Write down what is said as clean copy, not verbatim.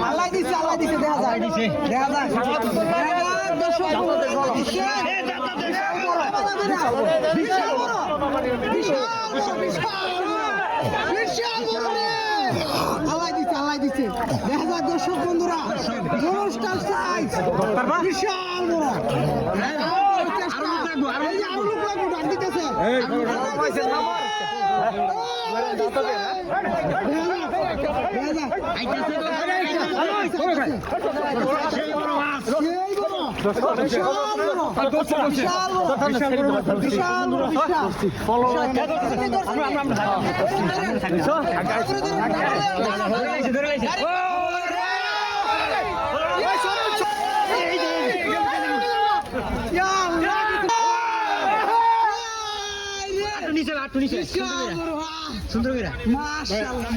আল্লাহ দিছে দেখা যায় দর্শক আল্লাহ দিছে দেখা যায় দর্শক বন্ধুরা গরুটার সাইজ বিশাল বড় আরো লোক লাগবো ডাক দিতেছে সুন্দর মাশাআল্লাহ